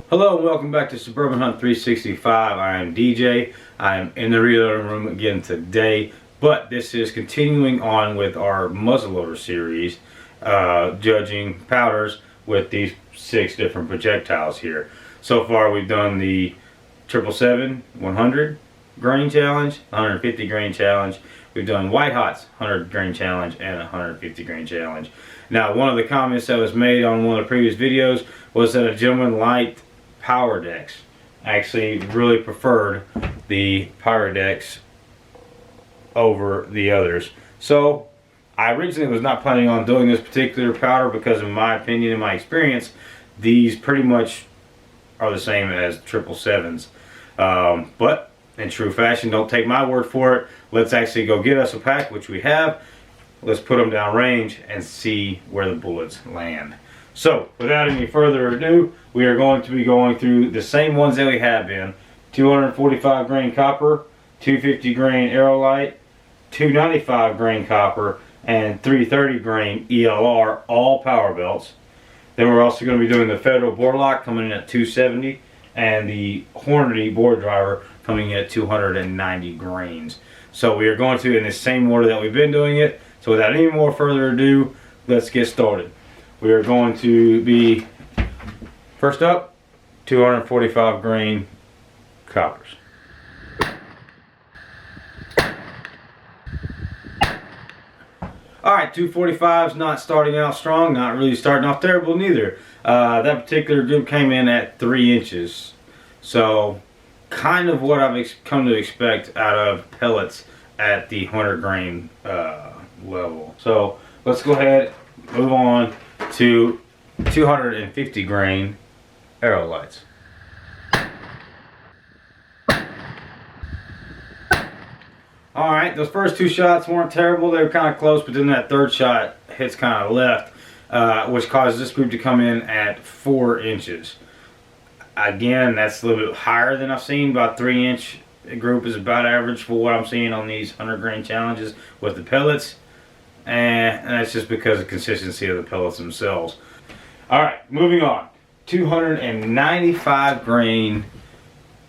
Hello and welcome back to Suburban Hunt 365. I am DJ. I am in the reloading room again today, but this is continuing on with our muzzleloader series, judging powders with these 6 different projectiles here. So far we've done the 777 100 grain challenge, 150 grain challenge. We've done white hots 100 grain challenge and 150 grain challenge. Now, one of the comments that was made on one of the previous videos was that a gentleman liked Pyrodex. Actually really preferred the Pyrodex over the others. So I originally was not planning on doing this particular powder because in my opinion and my experience these pretty much are the same as 777s. But in true fashion, don't take my word for it. Let's actually go get us a pack, which we have. Let's put them down range and see where the bullets land. So, without any further ado, we are going to be going through the same ones that we have been. 245 grain copper, 250 grain aerolite, 295 grain copper, and 330 grain ELR, all power belts. Then we're also going to be doing the Federal bore lock coming in at 270, and the Hornady bore driver coming in at 290 grains. So we are going to in the same order that we've been doing it. So without any more further ado, let's get started. We are going to be, first up, 245 grain coppers. Alright, 245's not starting out strong, not really starting off terrible neither. That particular group came in at 3 inches. So, kind of what I've come to expect out of pellets at the 100 grain level. So, let's go ahead, move on to 250 grain aerolites. Alright, those first 2 shots weren't terrible. They were kind of close, but then that third shot hits kind of left, which caused this group to come in at 4 inches. Again, that's a little bit higher than I've seen. About 3-inch group is about average for what I'm seeing on these 100 grain challenges with the pellets. And that's just because of consistency of the pellets themselves. Alright, moving on. 295 grain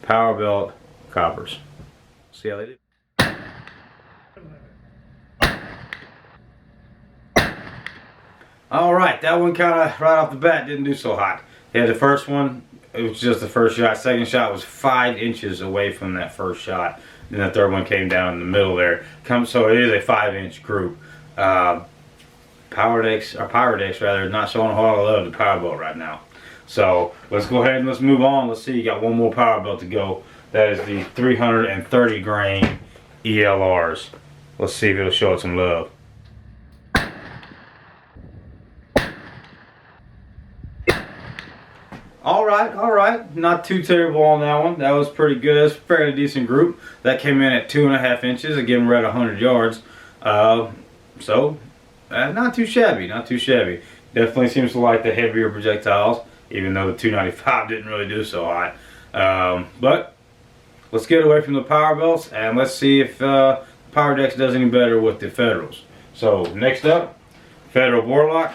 power belt coppers. See how they do? Alright, that one kind of right off the bat didn't do so hot. Yeah, the first one, it was just the first shot. Second shot was 5 inches away from that first shot. Then the third one came down in the middle there. So it is a 5-inch group. Pyrodex rather, not showing a whole lot of love to power belt right now. So let's go ahead and let's move on. Let's see, you got one more power belt to go. That is the 330 grain ELRs. Let's see if it'll show it some love. Alright, not too terrible on that one. That was pretty good. It's a fairly decent group. That came in at 2.5 inches. Again, we're at 100 yards. So, not too shabby, not too shabby. Definitely seems to like the heavier projectiles, even though the 295 didn't really do so hot. But, let's get away from the power belts, and let's see if Pyrodex does any better with the Federals. So, next up, Federal bore lock,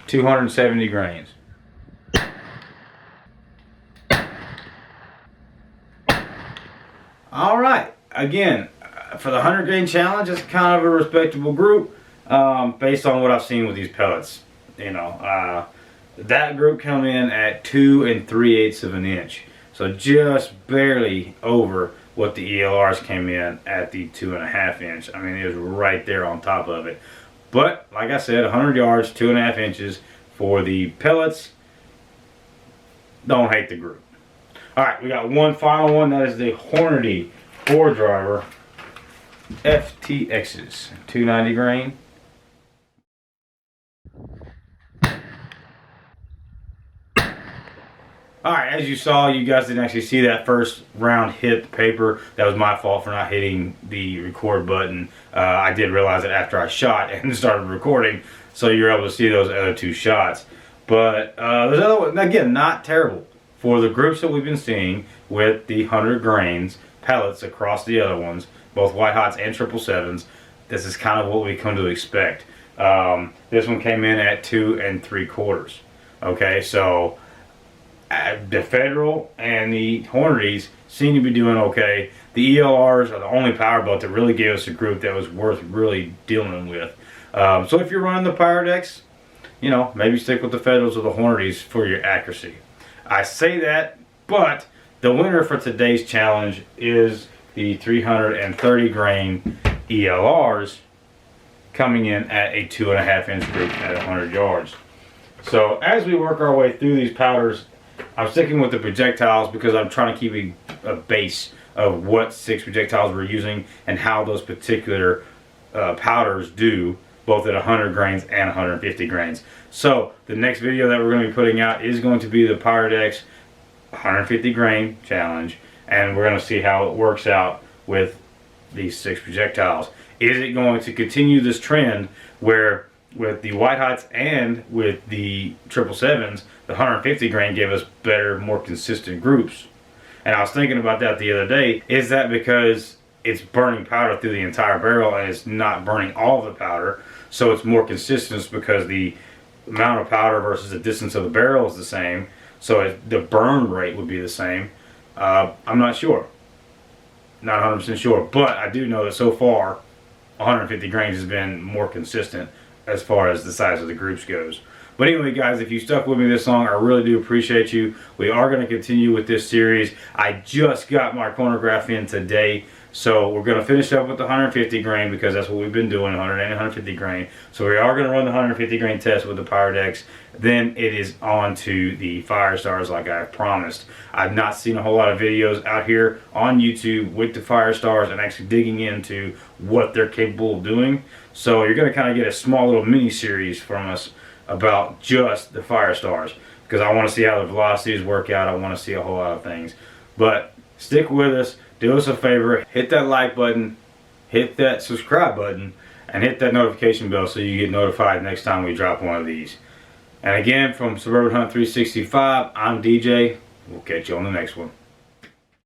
270 grains. Alright, again, for the 100 grain challenge, it's kind of a respectable group based on what I've seen with these pellets. You know, that group come in at 2 3/8 of an inch. So just barely over what the ELRs came in at the 2.5 inch. I mean, it was right there on top of it. But, like I said, 100 yards, 2.5 inches for the pellets. Don't hate the group. Alright, we got one final one. That is the Hornady bore driver FTXs, 290 grain. Alright, as you saw, you guys didn't actually see that first round hit the paper. That was my fault for not hitting the record button. I did realize it after I shot and started recording, so you're able to see those other 2 shots. But there's another one, again, not terrible. For the groups that we've been seeing with the 100 grains pellets across the other ones, both white hots and 777s, this is kind of what we come to expect. This one came in at 2 3/4. Okay, so The Federal and the Hornadies seem to be doing okay. The ELRs are the only power belt that really gave us a group that was worth really dealing with. So if you're running the Pyrodex, you know, maybe stick with the Federals or the Hornadies for your accuracy. I say that, but the winner for today's challenge is the 330 grain ELRs, coming in at a 2.5 inch group at 100 yards. So as we work our way through these powders, I'm sticking with the projectiles because I'm trying to keep a base of what 6 projectiles we're using and how those particular powders do, both at 100 grains and 150 grains. So the next video that we're going to be putting out is going to be the Pyrodex 150 grain challenge, and we're going to see how it works out with these 6 projectiles. Is it going to continue this trend where with the white hots and with the 777s, the 150 grain gave us better, more consistent groups? And I was thinking about that the other day. Is that because it's burning powder through the entire barrel and it's not burning all of the powder, so it's more consistent because the amount of powder versus the distance of the barrel is the same, so the burn rate would be the same? I'm not sure. Not 100% sure, but I do know that so far 150 grains has been more consistent as far as the size of the groups goes. But anyway, guys, if you stuck with me this long, I really do appreciate you. We are going to continue with this series. I just got my chronograph in today, so we're going to finish up with the 150 grain because that's what we've been doing, 100 and 150 grain. So we are going to run the 150 grain test with the Pyrodex. Then it is on to the Fire Stars like I promised. I've not seen a whole lot of videos out here on YouTube with the Fire Stars and actually digging into what they're capable of doing. So you're going to kind of get a small little mini series from us about just the Fire Stars, because I want to see how the velocities work out. I want to see a whole lot of things. But stick with us. Do us a favor. Hit that like button. Hit that subscribe button. And hit that notification bell so you get notified next time we drop one of these. And again, from Suburban Hunt 365, I'm DJ. We'll catch you on the next one.